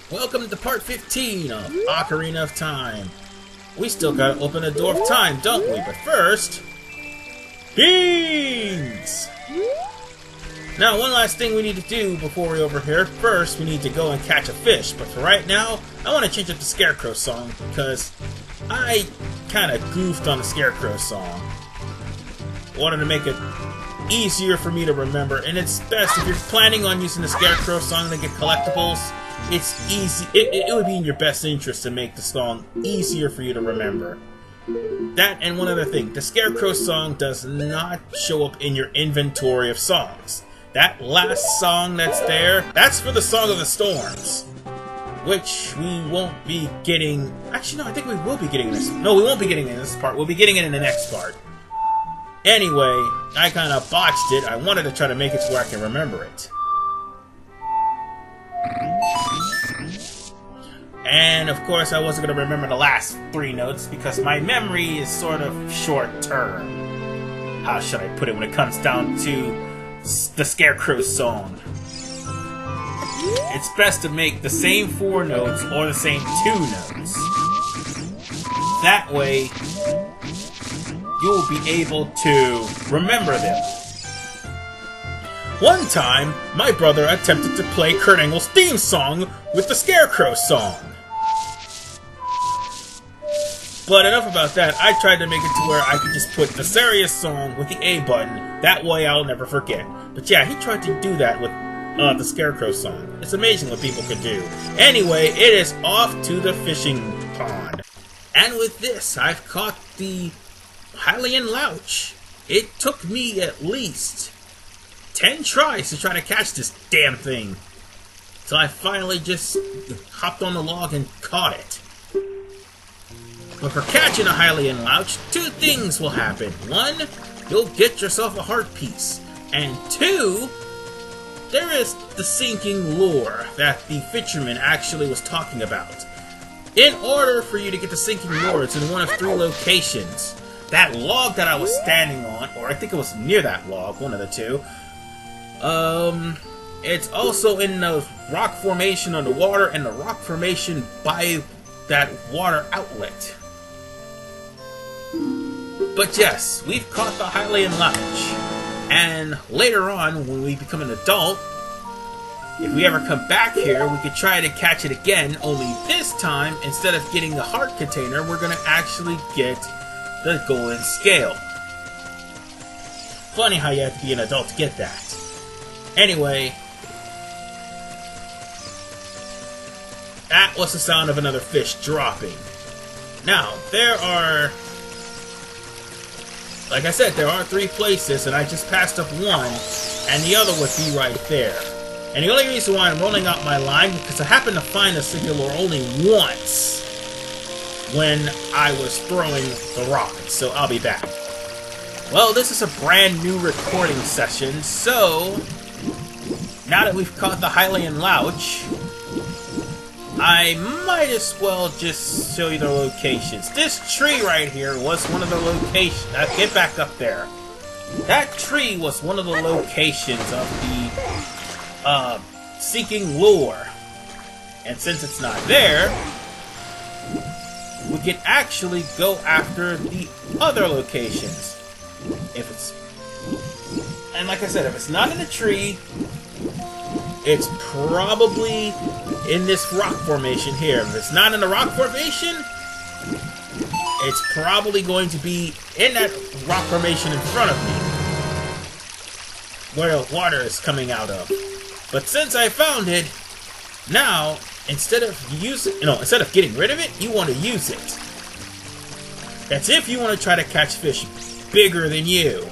Welcome to part 15 of Ocarina of Time. We still gotta open the door of time, don't we? But first... beans! Now, one last thing we need to do before we're over here. First, we need to go and catch a fish. But for right now, I want to change up the Scarecrow song because I kinda goofed on the Scarecrow song. Wanted to make it easier for me to remember, and it's best if you're planning on using the Scarecrow song to get collectibles. It's easy. It would be in your best interest to make the song easier for you to remember. That and one other thing, the Scarecrow song does not show up in your inventory of songs. That last song that's there, that's for the Song of the Storms, which we won't be getting. Actually, no, I think we will be getting this. No, we won't be getting it in this part. We'll be getting it in the next part. Anyway, I kind of botched it. I wanted to try to make it to where I can remember it. And of course, I wasn't going to remember the last 3 notes because my memory is sort of short-term. How should I put it when it comes down to the Scarecrow song? It's best to make the same 4 notes or the same 2 notes. That way, you'll be able to remember them. One time, my brother attempted to play Kurt Angle's theme song with the Scarecrow song. But enough about that, I tried to make it to where I could just put the serious song with the A button, that way I'll never forget. But yeah, he tried to do that with the Scarecrow song. It's amazing what people can do. Anyway, it is off to the fishing pond. And with this, I've caught the Hylian Louch. It took me at least 10 tries to try to catch this damn thing. So I finally just hopped on the log and caught it. But for catching a Hylian Louch, 2 things will happen. 1, you'll get yourself a heart piece. And 2, there is the sinking lure that the fisherman actually was talking about. In order for you to get the sinking lure, it's in one of 3 locations. That log that I was standing on, or I think it was near that log, one of the 2, it's also in the rock formation on the water and the rock formation by that water outlet. But yes, we've caught the Hylian Louch, and later on, when we become an adult, if we ever come back here, we could try to catch it again, only this time, instead of getting the heart container, we're going to actually get the golden scale. Funny how you have to be an adult to get that. Anyway, that was the sound of another fish dropping. Now, there are, like I said, there are 3 places, and I just passed up one, and the other would be right there. And the only reason why I'm rolling out my line is because I happened to find the singular only once when I was throwing the rock, so I'll be back. Well, this is a brand new recording session, so now that we've caught the Hylian Louch, I might as well just show you the locations. This tree right here was one of the locations. Get back up there. That tree was one of the locations of the seeking lure. And since it's not there, we can actually go after the other locations. If it's, and like I said, if it's not in the tree, it's probably in this rock formation here. If it's not in the rock formation, it's probably going to be in that rock formation in front of me, where the water is coming out of. But since I found it, now instead of getting rid of it, you want to use it. That's if you want to try to catch fish bigger than you.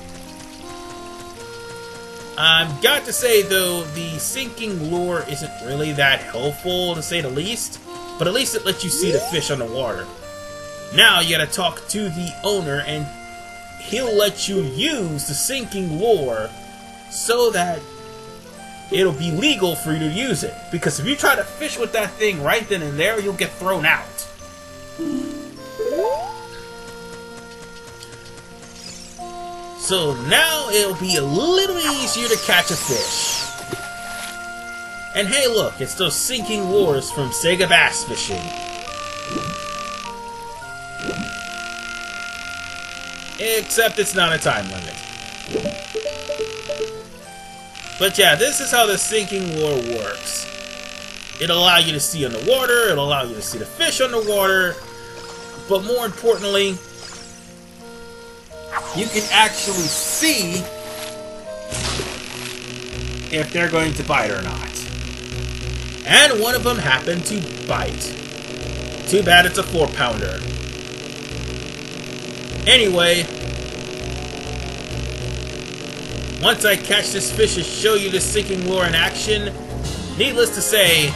I've got to say, though, the sinking lure isn't really that helpful, to say the least, but at least it lets you see the fish on the water. Now you gotta talk to the owner, and he'll let you use the sinking lure so that it'll be legal for you to use it. Because if you try to fish with that thing right then and there, you'll get thrown out. So now it'll be a little easier to catch a fish. And hey look, it's those sinking lures from Sega Bass Fishing. Except it's not a time limit. But yeah, this is how the sinking lure works. It'll allow you to see underwater, it'll allow you to see the fish underwater, but more importantly, you can actually see if they're going to bite or not. And one of them happened to bite. Too bad it's a 4-pounder. Anyway, once I catch this fish and show you the sinking lure in action, needless to say,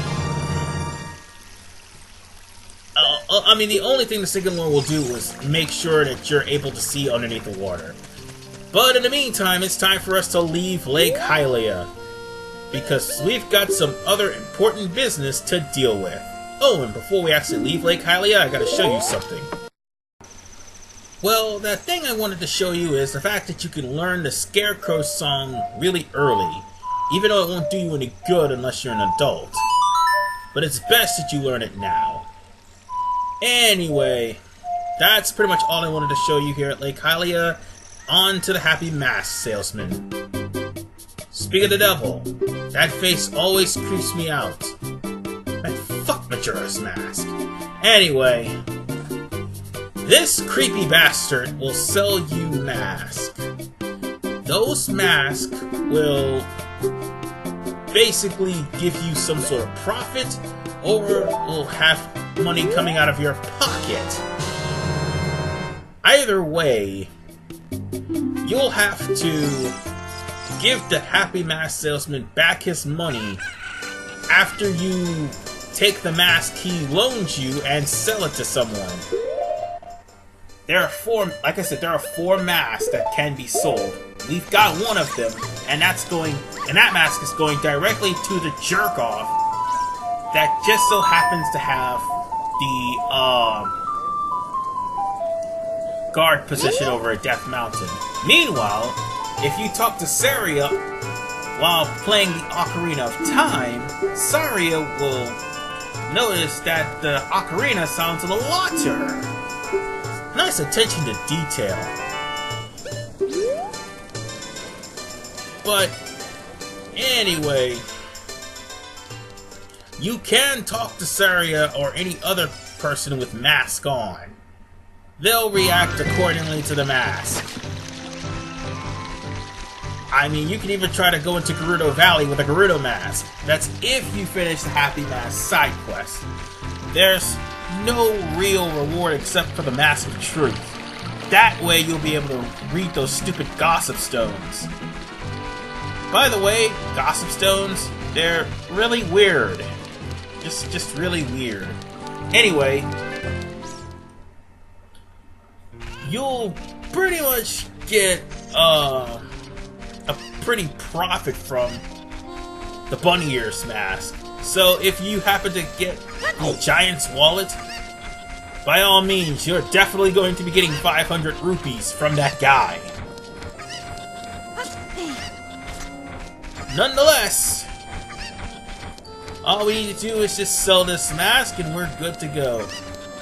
I mean, the only thing the sinking lure will do is make sure that you're able to see underneath the water. But in the meantime, it's time for us to leave Lake Hylia, because we've got some other important business to deal with. Oh, and before we actually leave Lake Hylia, I gotta show you something. Well, that thing I wanted to show you is the fact that you can learn the Scarecrow song really early, even though it won't do you any good unless you're an adult. But it's best that you learn it now. Anyway, that's pretty much all I wanted to show you here at Lake Hylia. On to the Happy Mask Salesman. Speak of the devil, that face always creeps me out. Man, fuck Majora's Mask. Anyway, this creepy bastard will sell you masks. Those masks will basically give you some sort of profit, or will have money coming out of your pocket. Either way, you'll have to give the Happy Mask Salesman back his money after you take the mask he loaned you and sell it to someone. There are 4, like I said, there are 4 masks that can be sold. We've got one of them, and that mask is going directly to the jerk-off that just so happens to have the guard position over at Death Mountain. Meanwhile, if you talk to Saria while playing the Ocarina of Time, Saria will notice that the ocarina sounds a little lighter. Nice attention to detail. But anyway, you can talk to Saria or any other person with mask on. They'll react accordingly to the mask. I mean, you can even try to go into Gerudo Valley with a Gerudo mask. That's if you finish the Happy Mask side quest. There's no real reward except for the Mask of Truth. That way you'll be able to read those stupid Gossip Stones. By the way, Gossip Stones, they're really weird. Just really weird. Anyway, you'll pretty much get a pretty profit from the Bunny Ears mask. So if you happen to get the Giant's wallet, by all means, you're definitely going to be getting 500 rupees from that guy. Nonetheless, all we need to do is just sell this mask and we're good to go.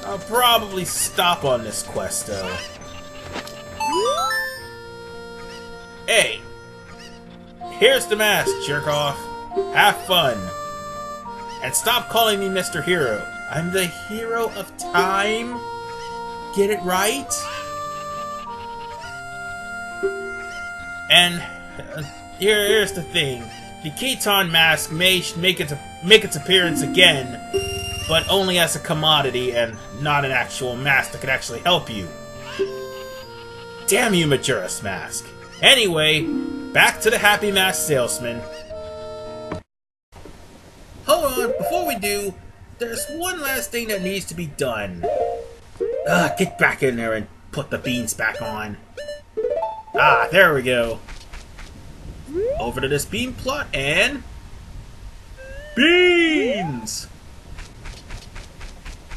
I'll probably stop on this quest though. Hey! Here's the mask, jerk-off. Have fun. And stop calling me Mr. Hero. I'm the hero of time. Get it right? And here's the thing. The Keaton mask may make its appearance again, but only as a commodity and not an actual mask that could actually help you. Damn you, Majora's Mask. Anyway, back to the Happy Mask Salesman. Hold on, before we do, there's one last thing that needs to be done. Get back in there and put the beans back on. Ah, there we go. Over to this bean plot and... beans!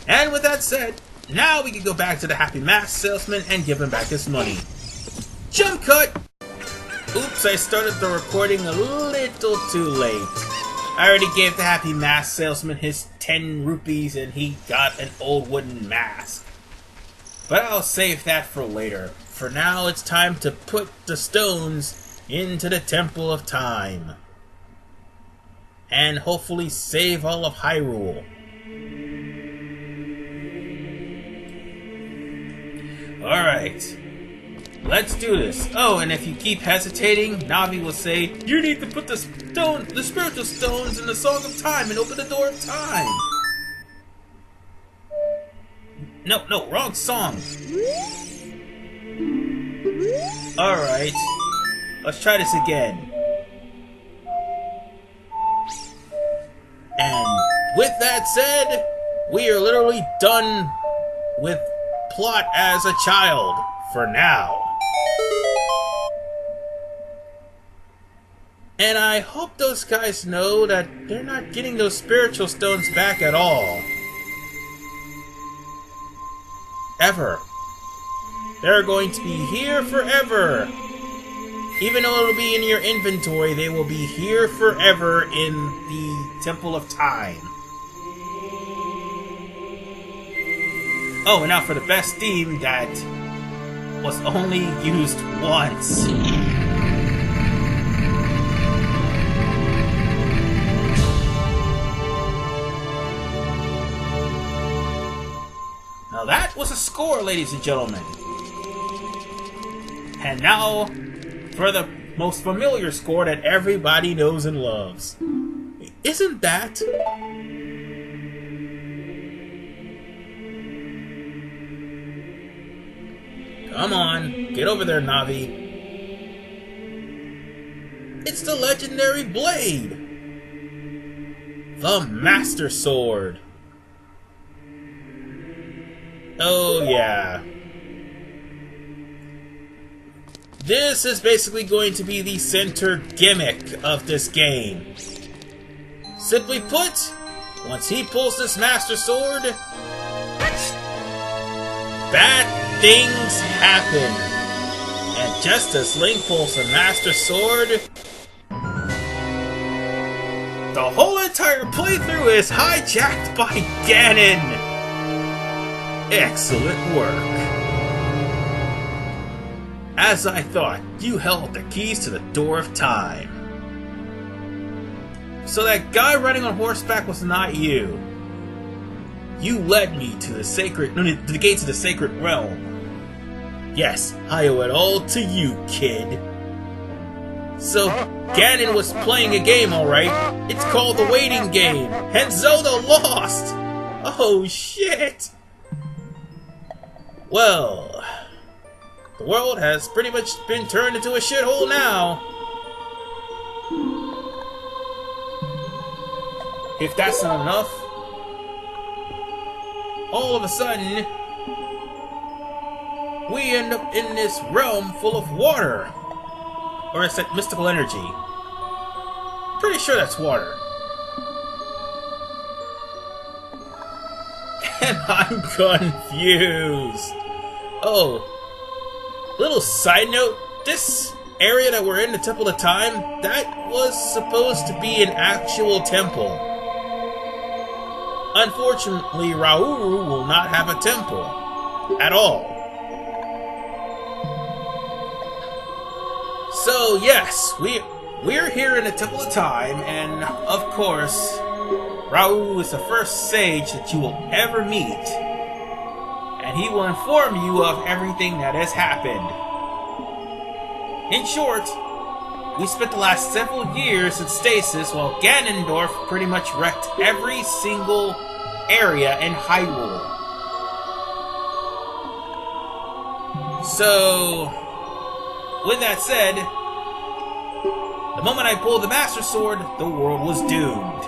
And with that said, now we can go back to the Happy Mask Salesman and give him back his money. Jump cut! Oops, I started the recording a little too late. I already gave the happy mask salesman his 10 rupees and he got an old wooden mask. But I'll save that for later. For now, it's time to put the stones into the Temple of Time. And hopefully save all of Hyrule. Alright. Let's do this. Oh, and if you keep hesitating, Navi will say, you need to put the spiritual stones in the Song of Time and open the Door of Time. No, wrong song. Alright. Let's try this again. And with that said, we are literally done with plot as a child for now. And I hope those guys know that they're not getting those spiritual stones back at all. Ever. They're going to be here forever. Even though it'll be in your inventory, they will be here forever in the Temple of Time. Oh, and now for the best theme that was only used once. Now that was a score, ladies and gentlemen. And now for the most familiar score that everybody knows and loves. Isn't that? Come on, get over there, Navi. It's the legendary blade! The Master Sword. Oh, yeah. This is basically going to be the center gimmick of this game. Simply put, once he pulls this Master Sword, bad things happen. And just as Link pulls the Master Sword, the whole entire playthrough is hijacked by Ganon. Excellent work. As I thought, you held the keys to the Door of Time. So that guy running on horseback was not you. You led me to the gates of the sacred realm. Yes, I owe it all to you, kid. So, Ganon was playing a game, alright. It's called the Waiting Game, and Zelda lost! Oh, shit! Well, the world has pretty much been turned into a shithole now. If that's not enough, all of a sudden, we end up in this realm full of water. Or it's like mystical energy. Pretty sure that's water. And I'm confused. Oh, little side note, this area that we're in, the Temple of Time, that was supposed to be an actual temple. Unfortunately, Rauru will not have a temple at all. So yes, we're here in the Temple of Time, and of course, Rauru is the first sage that you will ever meet, and he will inform you of everything that has happened. In short, we spent the last several years in stasis while Ganondorf pretty much wrecked every single area in Hyrule. So, with that said, the moment I pulled the Master Sword, the world was doomed.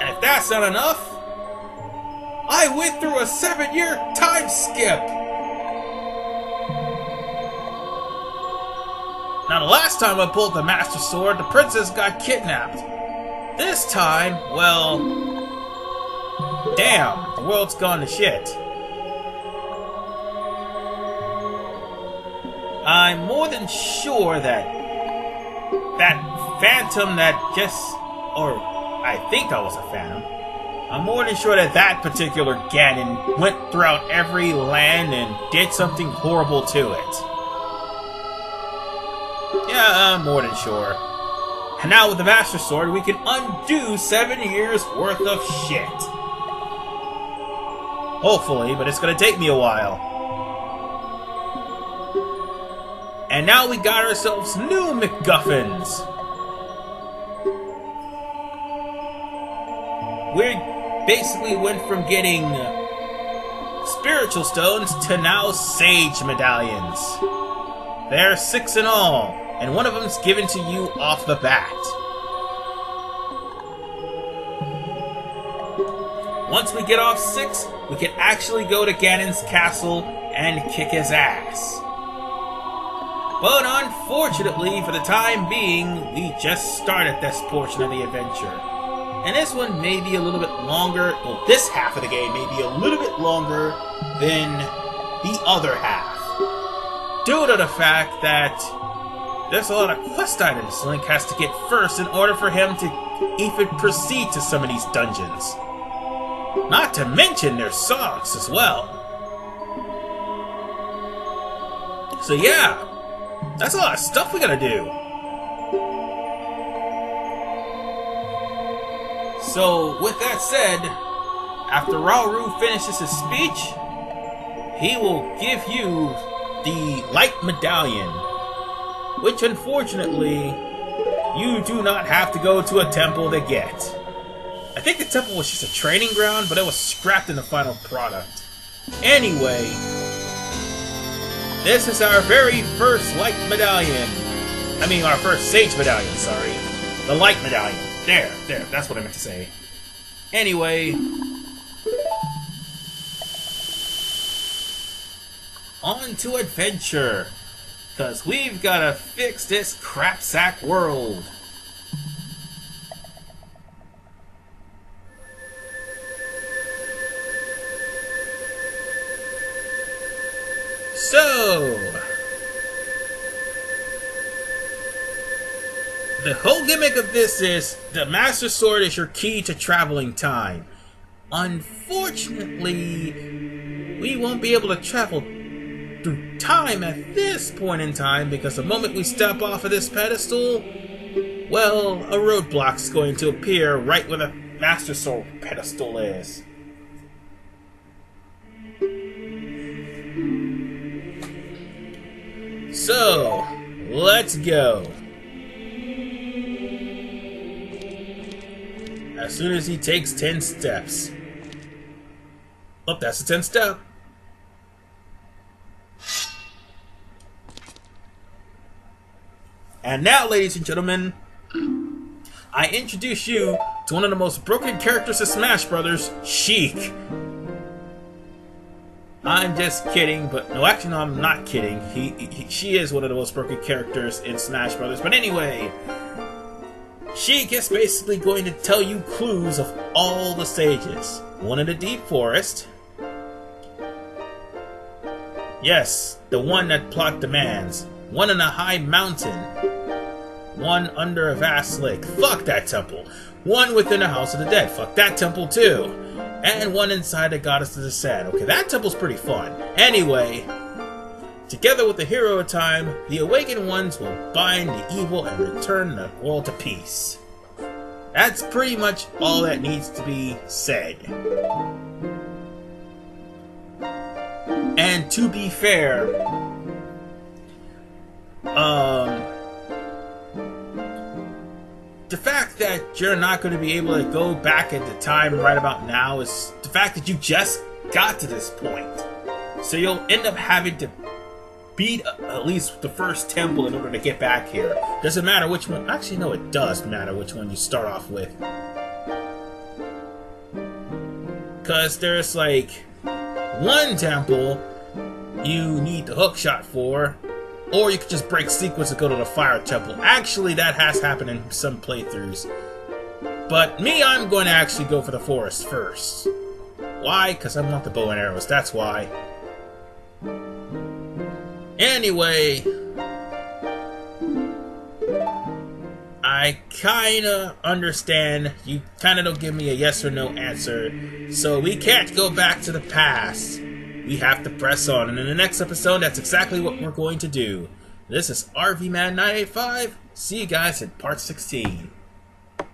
And if that's not enough, I went through a 7-year time skip! Now the last time I pulled the Master Sword, the princess got kidnapped. This time, well, damn, the world's gone to shit. I'm more than sure that that phantom that just... or I think I was a phantom. I'm more than sure that that particular Ganon went throughout every land and did something horrible to it. Yeah, I'm more than sure. And now with the Master Sword, we can undo 7 years worth of shit. Hopefully, but it's gonna take me a while. And now we got ourselves new McGuffins. We basically went from getting spiritual stones to now Sage Medallions. There are 6 in all, and one of them's given to you off the bat. Once we get off 6, we can actually go to Ganon's castle and kick his ass. But unfortunately, for the time being, we just started this portion of the adventure. And this one may be a little bit longer, well, this half of the game may be a little bit longer than the other half. Due to the fact that there's a lot of quest items Link has to get first in order for him to even proceed to some of these dungeons. Not to mention their songs as well. So yeah, that's a lot of stuff we gotta do. So, with that said, after Rauru finishes his speech, he will give you the Light Medallion, which unfortunately, you do not have to go to a temple to get. I think the temple was just a training ground, but it was scrapped in the final product. Anyway, this is our very first Light Medallion. I mean, our first Sage Medallion, sorry. The Light Medallion. There, that's what I meant to say. Anyway, on to adventure, because we've got to fix this crapsack world. So, the whole gimmick of this is the Master Sword is your key to traveling time. Unfortunately, we won't be able to travel through time at this point in time because the moment we step off of this pedestal, well, a roadblock's going to appear right where the Master Sword pedestal is. So, let's go. As soon as he takes 10 steps. Oh, that's the 10th step. And now, ladies and gentlemen, I introduce you to one of the most broken characters of Smash Brothers, Sheik. I'm just kidding, but no, actually, no, I'm not kidding. She is one of the most broken characters in Smash Brothers. But anyway, Sheik is basically going to tell you clues of all the stages. One in the deep forest. Yes, the one that plot demands. One in a high mountain. One under a vast lake. Fuck that temple. One within a house of the dead. Fuck that temple too. And one inside the goddess of the sand. Okay, that temple's pretty fun. Anyway, together with the hero of time, the awakened ones will bind the evil and return the world to peace. That's pretty much all that needs to be said. And to be fair, the fact that you're not going to be able to go back at the time right about now is the fact that you just got to this point. So you'll end up having to beat at least the first temple in order to get back here. Doesn't matter which one. Actually, no, it does matter which one you start off with. Because there's like one temple you need the hook shot for, or you could just break sequence and go to the fire temple. Actually, that has happened in some playthroughs. But me, I'm going to actually go for the forest first. Why? Because I want the bow and arrows, that's why. Anyway, I kinda understand. You kinda don't give me a yes or no answer. So we can't go back to the past. We have to press on. And in the next episode, that's exactly what we're going to do. This is RV Man 985. See you guys in part 16.